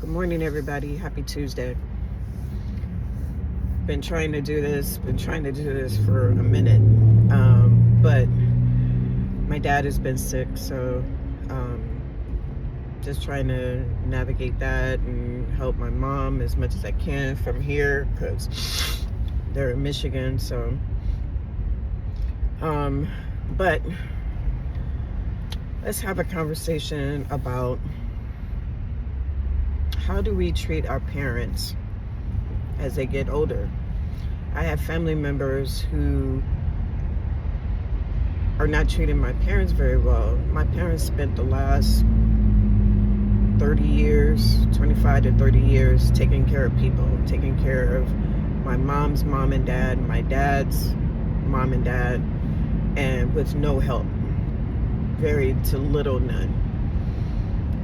Good morning, everybody. Happy Tuesday. Been trying to do this, for a minute. But my dad has been sick, so um, just trying to navigate that and help my mom as much as I can from here because they're in Michigan. So, but let's have a conversation about how do we treat our parents as they get older. I have family members who are not treating my parents very well. My parents spent the last 30 years, 25 to 30 years, taking care of people, taking care of my mom's mom and dad, my dad's mom and dad, and with no help, very to little none.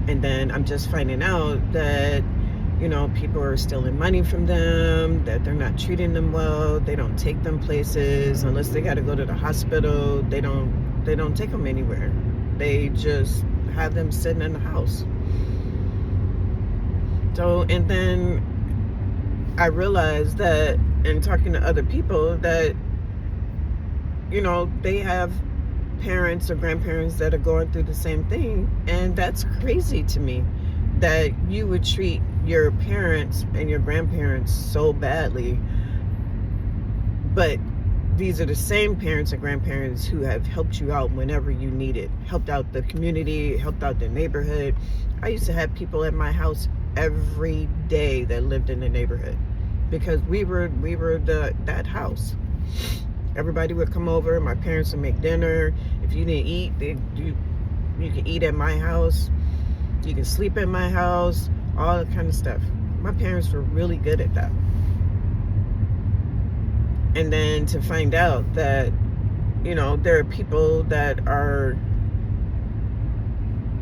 And then I'm just finding out that, people are stealing money from them, that they're not treating them well, they don't take them places unless they got to go to the hospital. They don't take them anywhere. They just have them sitting in the house. So, and then I realized that in talking to other people that, they have parents or grandparents that are going through the same thing. And that's crazy to me that you would treat your parents and your grandparents so badly, but these are the same parents and grandparents who have helped you out whenever you need it, helped out the community, helped out the neighborhood. I used to have people at my house every day that lived in the neighborhood because we were that house. Everybody would come over. My parents would make dinner. If you didn't eat, you could eat at my house. You can sleep at my house. All that kind of stuff. My parents were really good at that. And then to find out that, there are people that are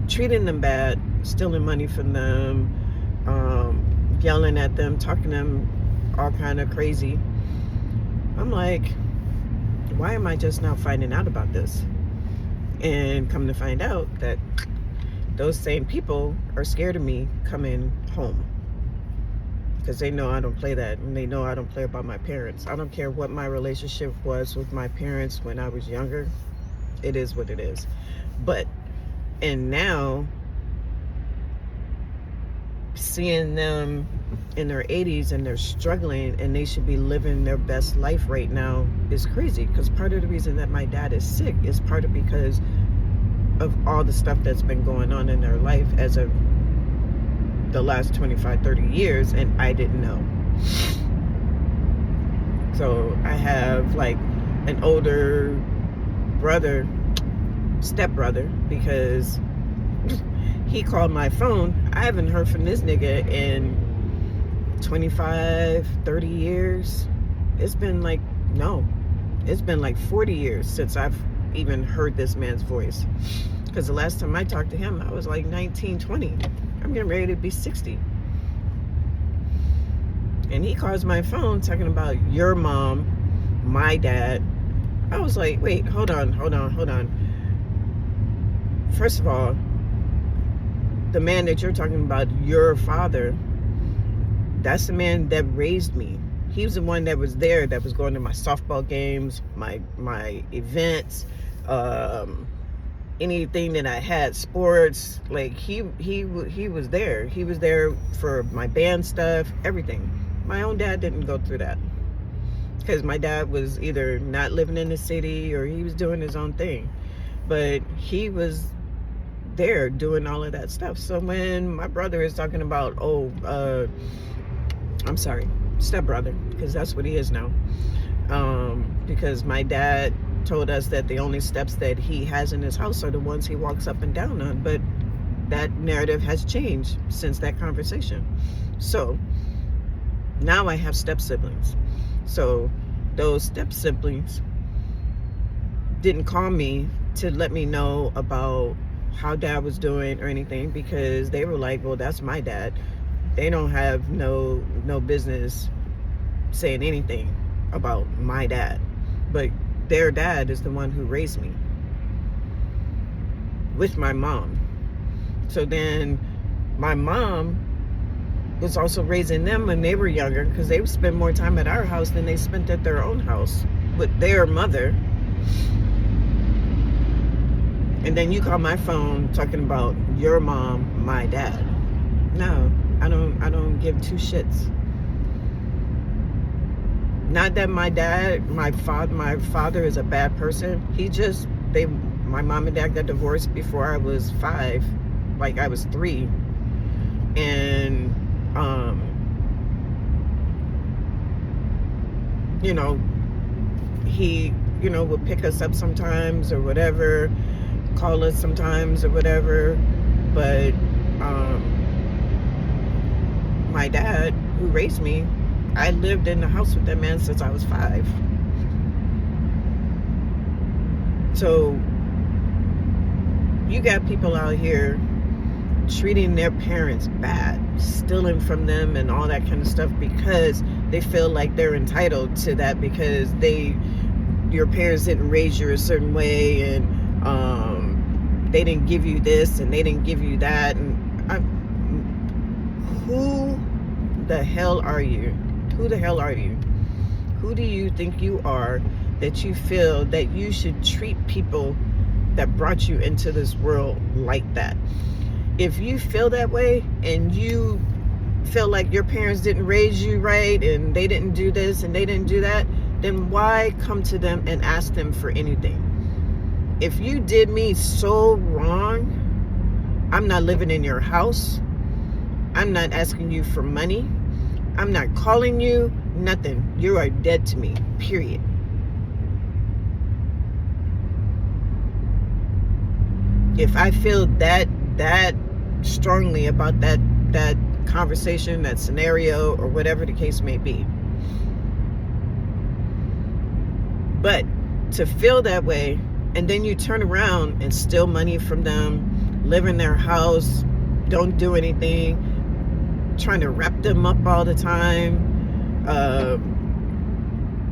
treating them bad, stealing money from them, yelling at them, talking to them all kind of crazy. I'm like, why am I just now finding out about this? And come to find out that those same people are scared of me coming home because they know I don't play that, and they know I don't play about my parents. I don't care what my relationship was with my parents when I was younger. It is what it is. And now seeing them in their 80s and they're struggling and they should be living their best life right now is crazy, because part of the reason that my dad is sick is part of because of all the stuff that's been going on in their life as of the last 25, 30 years, and I didn't know. So I have like an older brother, stepbrother, because he called my phone. I haven't heard from this nigga in 25, 30 years. It's been like 40 years since I've even heard this man's voice, because the last time I talked to him I was like 19, 20. I'm getting ready to be 60, and he calls my phone talking about your mom, my dad. I was like, wait, hold on. First of all, the man that you're talking about, your father, that's the man that raised me. He was the one that was there, that was going to my softball games, my events, anything that I had, sports. Like he was there. He was there for my band stuff, everything. My own dad didn't go through that because my dad was either not living in the city or he was doing his own thing. But he was there doing all of that stuff. So when my brother is talking about, I'm sorry, stepbrother, because that's what he is now. Because my dad told us that the only steps that he has in his house are the ones he walks up and down on. But that narrative has changed since that conversation. So now I have step siblings. So those step siblings didn't call me to let me know about how dad was doing or anything, because they were like, well, that's my dad. They don't have no business saying anything about my dad. But their dad is the one who raised me with my mom. So then my mom was also raising them when they were younger, because they spent more time at our house than they spent at their own house with their mother. And then you call my phone talking about your mom, my dad. No, I don't give two shits. Not that my father is a bad person. My mom and dad got divorced before I was 5, like I was 3. And he would pick us up sometimes or whatever, call us sometimes or whatever. But my dad, who raised me, I lived in the house with that man since I was 5. So you got people out here treating their parents bad, stealing from them and all that kind of stuff, because they feel like they're entitled to that, because your parents didn't raise you a certain way, and they didn't give you this and they didn't give you that. And who the hell are you? Who the hell are you? Who do you think you are that you feel that you should treat people that brought you into this world like that? If you feel that way and you feel like your parents didn't raise you right and they didn't do this and they didn't do that, then why come to them and ask them for anything? If you did me so wrong, I'm not living in your house. I'm not asking you for money. I'm not calling you, nothing. You are dead to me, period. If I feel that strongly about that conversation, that scenario, or whatever the case may be. But to feel that way, and then you turn around and steal money from them, live in their house, don't do anything, trying to wrap them up all the time.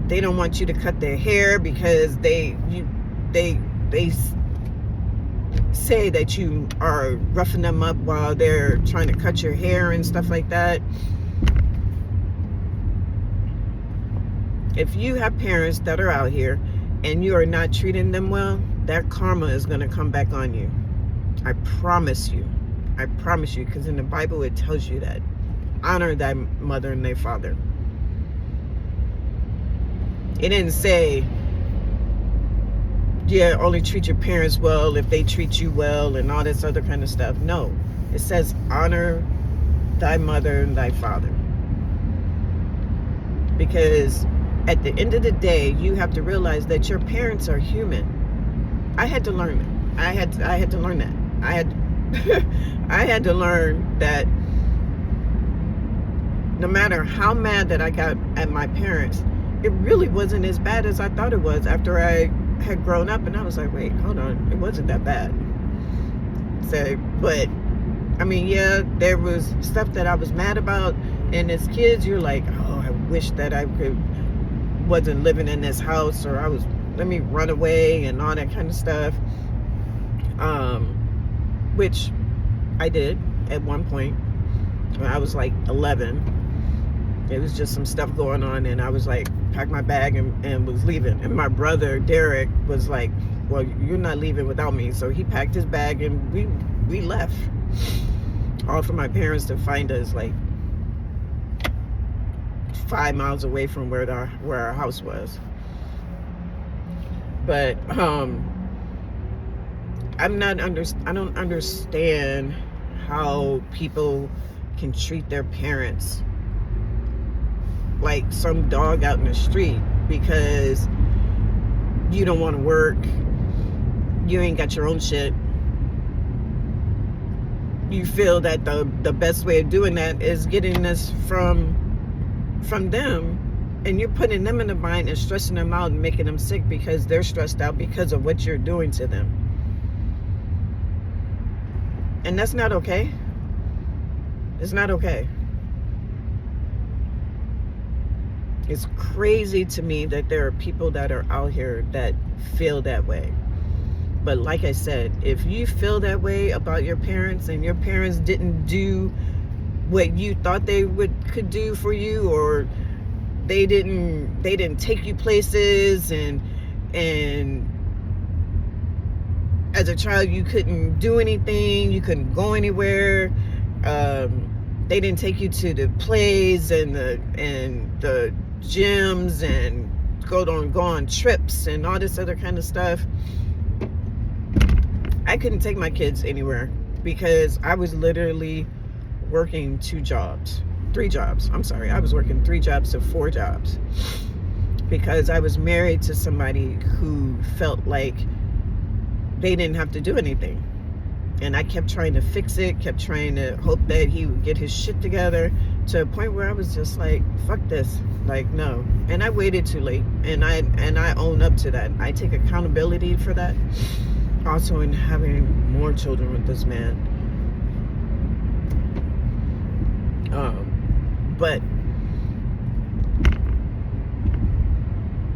They don't want you to cut their hair because they say that you are roughing them up while they're trying to cut your hair and stuff like that. If you have parents that are out here and you are not treating them well, that karma is going to come back on you. I promise you, because in the Bible it tells you that. Honor thy mother and thy father. It didn't say, yeah, only treat your parents well if they treat you well and all this other kind of stuff. No, it says honor thy mother and thy father. Because at the end of the day, you have to realize that your parents are human. I had to learn it. I had to learn that. I had to learn that no matter how mad that I got at my parents, it really wasn't as bad as I thought it was after I had grown up. And I was like, wait, hold on, it wasn't that bad. So, but I mean, yeah, there was stuff that I was mad about, and as kids you're like, oh, I wish that I wasn't living in this house, or let me run away and all that kind of stuff, which I did at one point when I was like 11. It was just some stuff going on, and I was like, packed my bag and was leaving. And my brother Derek was like, well, you're not leaving without me. So he packed his bag and we left, all for my parents to find us like 5 miles away from where our house was. But I don't understand how people can treat their parents like some dog out in the street because you don't want to work, you ain't got your own shit. You feel that the best way of doing that is getting this from them, and you're putting them in the bind and stressing them out and making them sick because they're stressed out because of what you're doing to them. And that's not okay. It's not okay. It's crazy to me that there are people that are out here that feel that way. But like I said, if you feel that way about your parents and your parents didn't do what you thought they could do for you, or they didn't take you places, and as a child you couldn't do anything, you couldn't go anywhere. They didn't take you to the plays and the gyms and go on trips and all this other kind of stuff. I couldn't take my kids anywhere because I was literally working 3 jobs. I'm sorry, I was working 3 jobs to 4 jobs because I was married to somebody who felt like they didn't have to do anything. And I kept trying to fix it, kept trying to hope that he would get his shit together, to a point where I was just like, fuck this. Like, no. And I waited too late. And I own up to that. I take accountability for that. Also in having more children with this man. But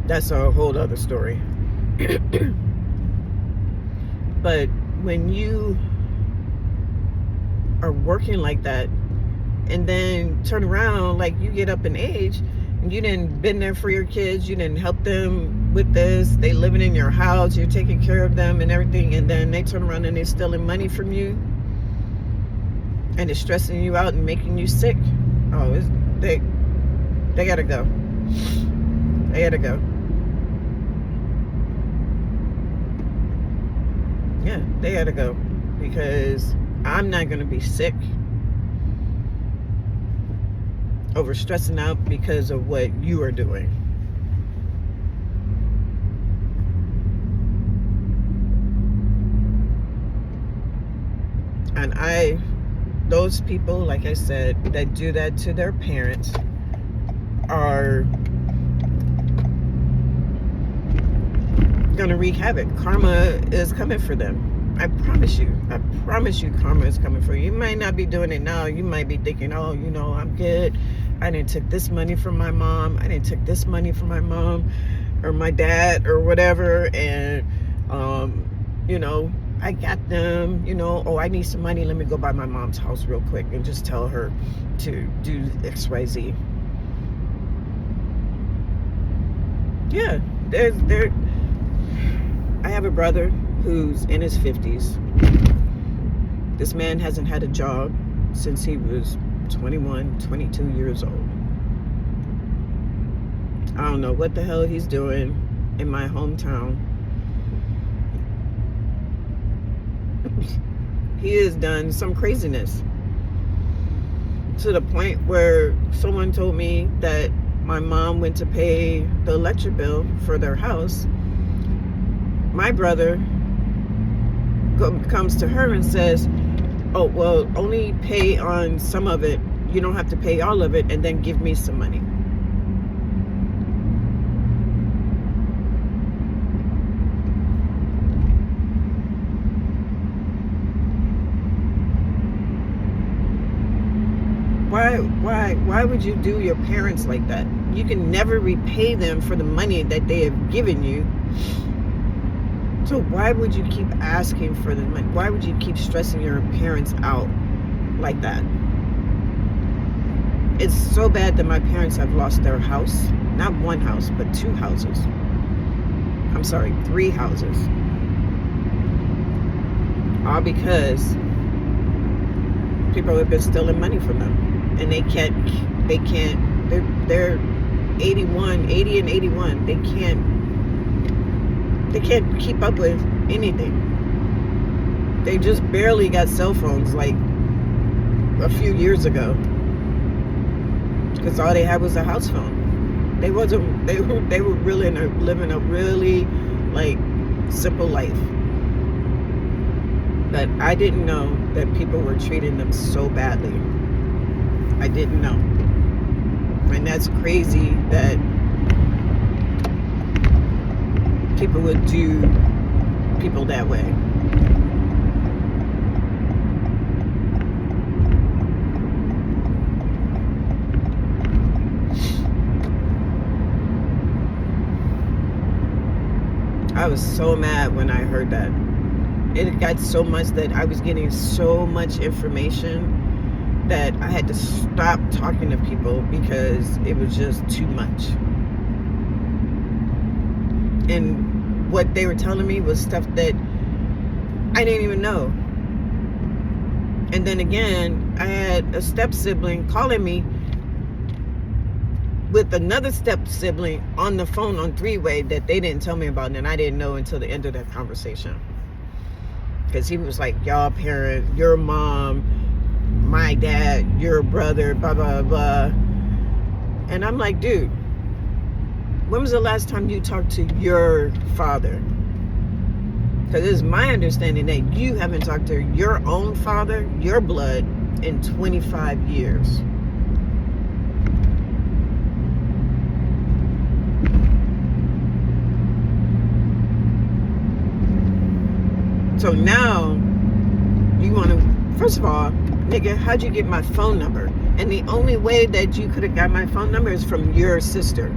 that's a whole other story. But when you are working like that, and then turn around, like, you get up in age and you didn't been there for your kids, you didn't help them with this, they living in your house, you're taking care of them and everything, and then they turn around and they're stealing money from you, and it's stressing you out and making you sick. Oh, they gotta go. They gotta go. Yeah, they gotta go, because I'm not gonna be sick over stressing out because of what you are doing. And those people, like I said, that do that to their parents are gonna wreak havoc. Karma is coming for them. I promise you karma is coming for you. You might not be doing it now. You might be thinking, oh, I'm good. I didn't take this money from my mom. I didn't take this money from my mom or my dad or whatever. And, I got them, oh, I need some money. Let me go by my mom's house real quick and just tell her to do XYZ. Yeah, I have a brother who's in his 50s. This man hasn't had a job since he was 21, 22 years old. I don't know what the hell he's doing in my hometown. He has done some craziness to the point where someone told me that my mom went to pay the electric bill for their house. My brother comes to her and says, oh, well, only pay on some of it. You don't have to pay all of it, and then give me some money. Why would you do your parents like that? You can never repay them for the money that they have given you. So why would you keep asking for the money? Why would you keep stressing your parents out like that? It's so bad that my parents have lost their house. Not one house, but 2 houses. I'm sorry, 3 houses. All because people have been stealing money from them. And they can't, they're 80 and 81. They can't keep up with anything. They just barely got cell phones like a few years ago, because all they had was a house phone. They were really living a really like simple life. But I didn't know that people were treating them so badly. I didn't know. And that's crazy that people would do people that way. I was so mad when I heard that. It got so much that I was getting so much information that I had to stop talking to people because it was just too much. And what they were telling me was stuff that I didn't even know. And then again, I had a step sibling calling me with another step sibling on the phone on three-way that they didn't tell me about, and I didn't know until the end of that conversation. Because he was like, y'all parent, your mom, my dad, your brother, blah, blah, blah. And I'm like, dude, when was the last time you talked to your father? Because it's my understanding that you haven't talked to your own father, your blood, in 25 years. So now, you want to, first of all, nigga, how'd you get my phone number? And the only way that you could have got my phone number is from your sister,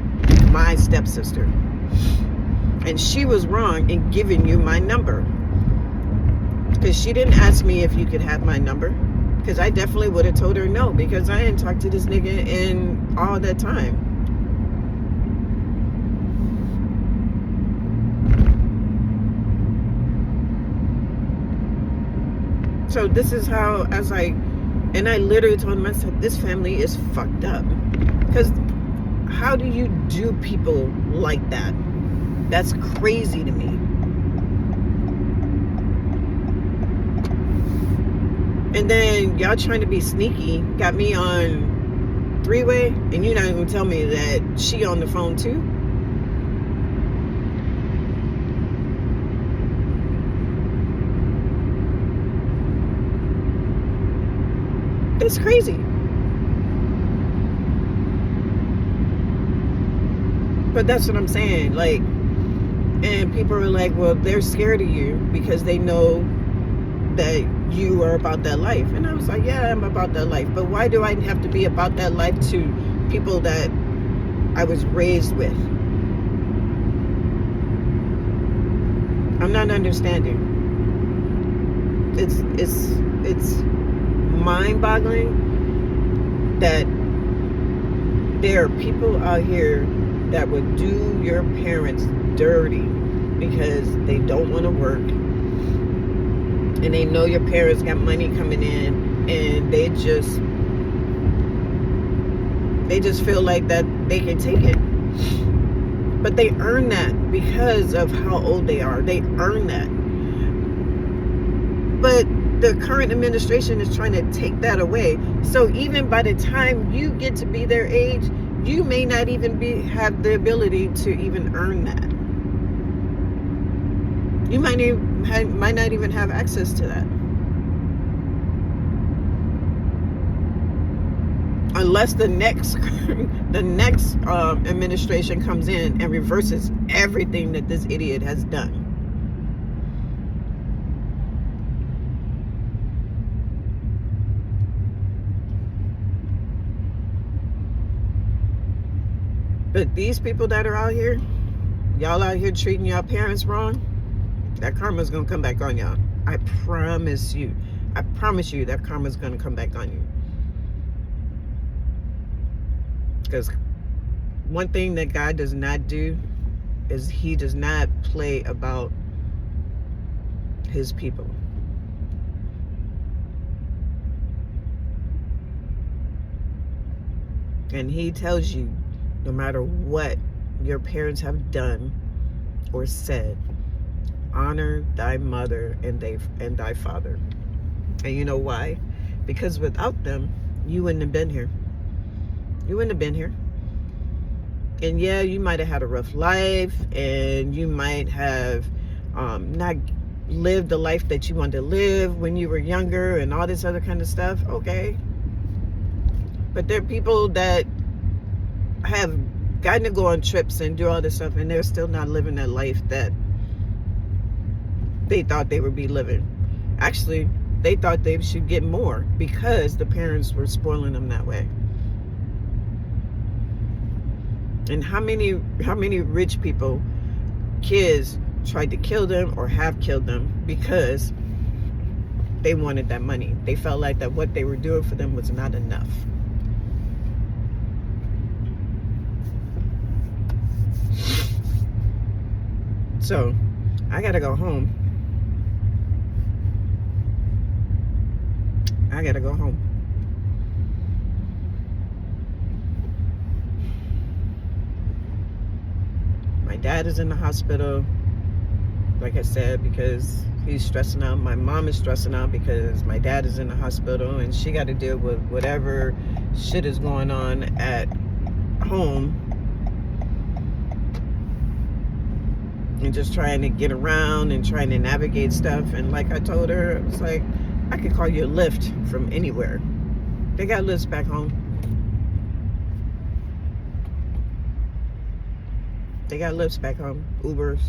my stepsister. And she was wrong in giving you my number. Because she didn't ask me if you could have my number. Because I definitely would have told her no. Because I hadn't talked to this nigga in all that time. So this is how, and I literally told him, I said, this family is fucked up. Because how do you do people like that? That's crazy to me. And then y'all trying to be sneaky, got me on three-way, and you're not even tell me that she on the phone too? It's crazy. But that's what I'm saying. Like, and people are like, well, they're scared of you because they know that you are about that life. And I was like, yeah, I'm about that life. But why do I have to be about that life to people that I was raised with? I'm not understanding. It's mind-boggling that there are people out here that would do your parents dirty because they don't want to work and they know your parents got money coming in, and they just feel like that they can take it. But they earn that because of how old they are. They earn that. But the current administration is trying to take that away. So even by the time you get to be their age, you may not even have the ability to even earn that. You might not even have access to that. Unless the next administration comes in and reverses everything that this idiot has done. But these people that are out here, y'all out here treating y'all parents wrong, that karma's gonna come back on y'all. I promise you. I promise you that karma's gonna come back on you. Because one thing that God does not do is he does not play about his people. And he tells you, no matter what your parents have done or said, honor thy mother and thy father. And you know why? Because without them, you wouldn't have been here. You wouldn't have been here. And yeah, you might have had a rough life, and you might have not lived the life that you wanted to live when you were younger and all this other kind of stuff. Okay. But there are people that have gotten to go on trips and do all this stuff, and they're still not living that life that they thought they would be living. Actually, they thought they should get more because the parents were spoiling them that way. And how many rich people, kids tried to kill them or have killed them because they wanted that money. They felt like that what they were doing for them was not enough. So I gotta go home. I gotta go home. My dad is in the hospital, like I said, because he's stressing out. My mom is stressing out because my dad is in the hospital and she got to deal with whatever shit is going on at home and just trying to get around and trying to navigate stuff. And like I told her, it was like, I could call you a Lyft from anywhere. They got Lyfts back home. They got Lyfts back home, Ubers,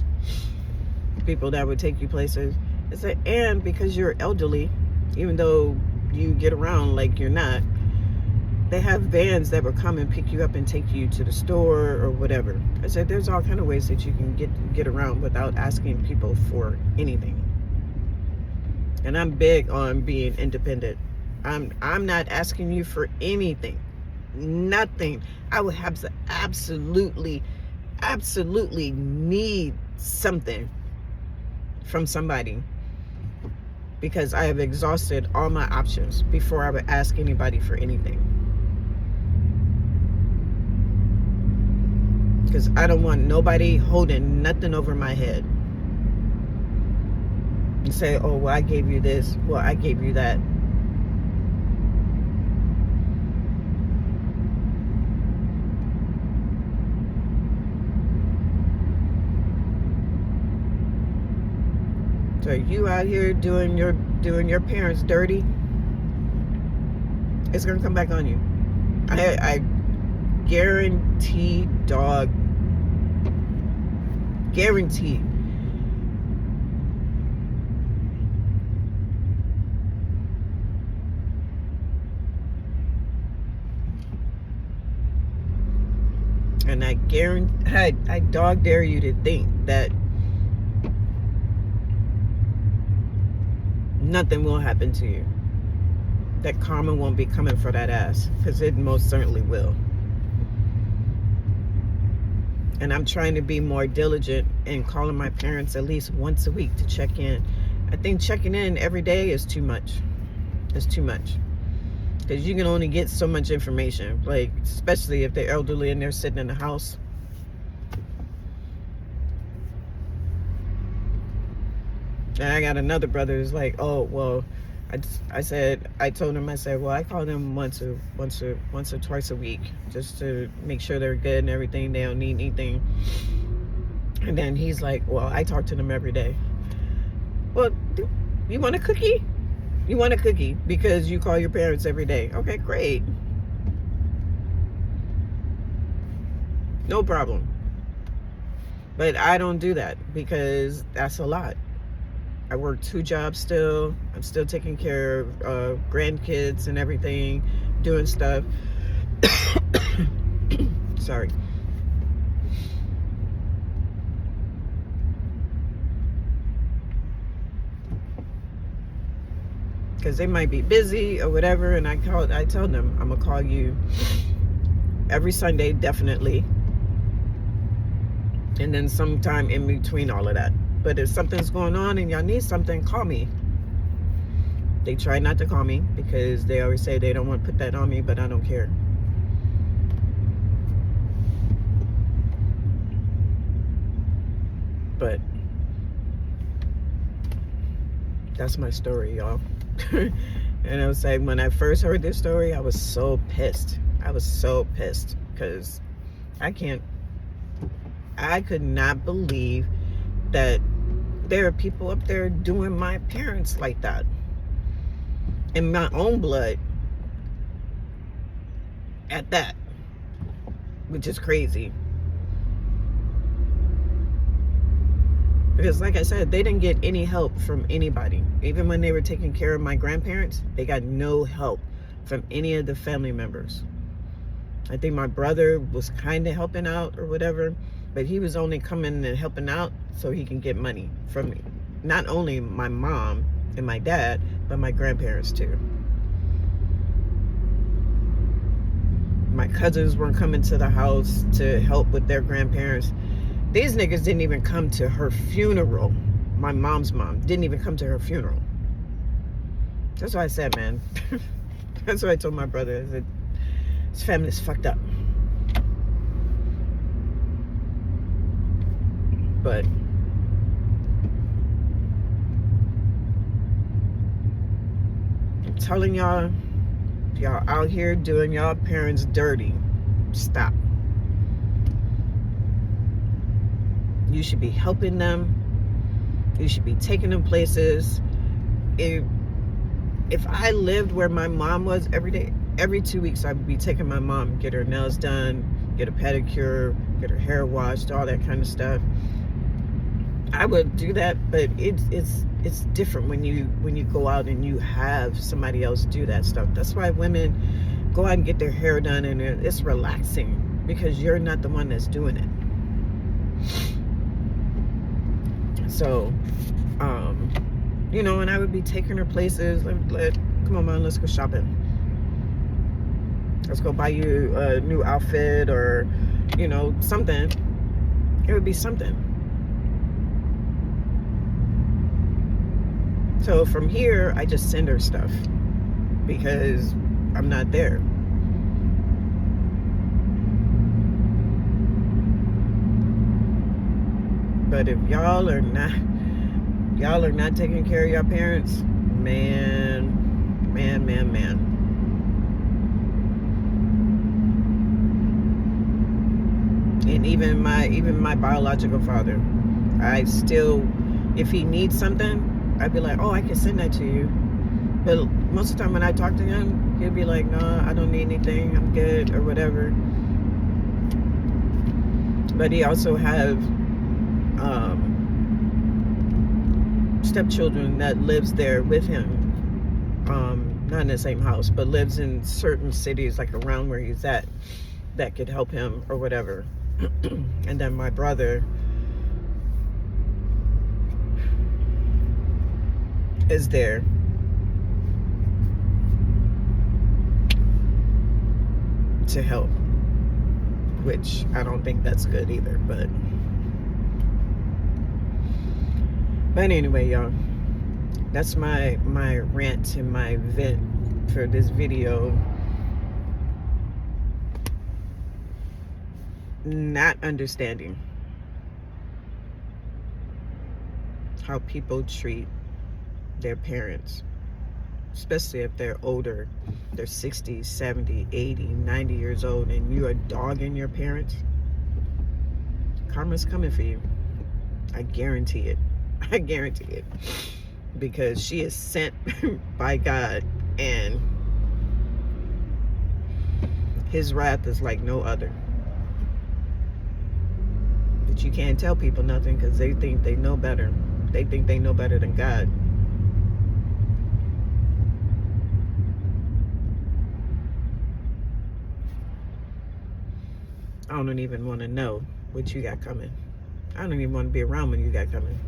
people that would take you places. It's like, and because you're elderly, even though you get around like you're not, they have vans that will come and pick you up and take you to the store or whatever. I said, there's all kind of ways that you can get around without asking people for anything. And I'm big on being independent. I'm not asking you for anything, nothing. I would have to absolutely need something from somebody, because I have exhausted all my options before I would ask anybody for anything. Because I don't want nobody holding nothing over my head and say, oh, well, I gave you this, well, I gave you that. So you out here doing your parents dirty, it's gonna come back on you. I guarantee, dog. Guarantee. And I guarantee, I dog dare you to think that nothing will happen to you, that karma won't be coming for that ass, because it most certainly will. And I'm trying to be more diligent in calling my parents at least once a week to check in. I think checking in every day is too much. It's too much, because you can only get so much information, like especially if they're elderly and they're sitting in the house. And I got another brother who's like, oh, well, I told him, I said, well, I call them once or twice a week just to make sure they're good and everything. They don't need anything. And then he's like, well, I talk to them every day. Well, you want a cookie? You want a cookie because you call your parents every day. Okay, great. No problem. But I don't do that because that's a lot. I work 2 jobs still. I'm still taking care of grandkids and everything, doing stuff. Sorry. Because they might be busy or whatever, and I tell them I'm gonna call you every Sunday, definitely, and then sometime in between all of that. But if something's going on and y'all need something, call me. They try not to call me because they always say they don't want to put that on me, but I don't care. But that's my story, y'all. And I was like, when I first heard this story, I was so pissed. I was so pissed because I could not believe that there are people up there doing my parents like that in my own blood at that, which is crazy. Because like I said, they didn't get any help from anybody. Even when they were taking care of my grandparents, they got no help from any of the family members. I think my brother was kind of helping out or whatever, but he was only coming and helping out so he can get money from not only my mom and my dad, but my grandparents too. My cousins weren't coming to the house to help with their grandparents. These niggas didn't even come to her funeral. My mom's mom didn't even come to her funeral. That's what I said, man. That's what I told my brother. I said, this family's fucked up. But I'm telling y'all out here doing y'all parents dirty. Stop. You should be helping them. You should be taking them places. If I lived where my mom was every day, every 2 weeks, I would be taking my mom, get her nails done, get a pedicure, get her hair washed, all that kind of stuff. I would do that, but it's different when you go out and you have somebody else do that stuff. That's why women go out and get their hair done, and it's relaxing because you're not the one that's doing it. So, and I would be taking her places. Come on, man, let's go shopping. Let's go buy you a new outfit or, something. It would be something. So from here, I just send her stuff because I'm not there. But if y'all are not taking care of your parents, man. And even my biological father, I still, if he needs something, I'd be like, oh, I can send that to you. But most of the time when I talk to him, he'll be like, no, I don't need anything, I'm good, or whatever. But he also have stepchildren that lives there with him. Not in the same house, but lives in certain cities, like around where he's at, that could help him or whatever. And then my brother is there to help, which I don't think that's good either, but anyway, y'all, that's my rant and my vent for this video. Not understanding how people treat their parents, especially if they're older, they're 60, 70, 80, 90 years old, and you are dogging your parents. Karma's coming for you. I guarantee it. I guarantee it. Because she is sent by God, and his wrath is like no other. But you can't tell people nothing because they think they know better. They think they know better than God. I don't even want to know what you got coming. I don't even want to be around when you got coming.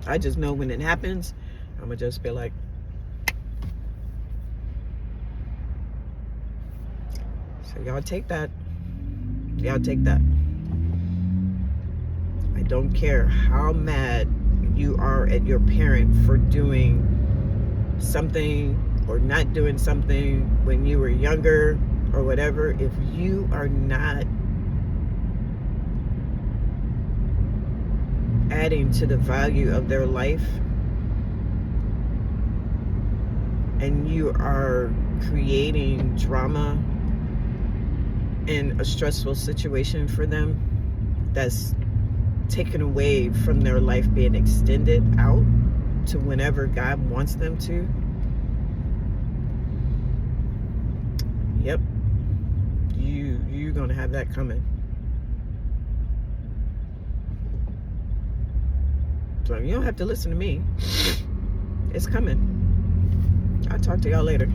I just know when it happens, I'm going to just be like, so y'all take that. Y'all take that. I don't care how mad you are at your parent for doing something or not doing something when you were younger or whatever. If you are not adding to the value of their life and you are creating drama in a stressful situation for them that's taken away from their life being extended out to whenever God wants them to, yep, you're gonna have that coming. So you don't have to listen to me. It's coming. I'll talk to y'all later.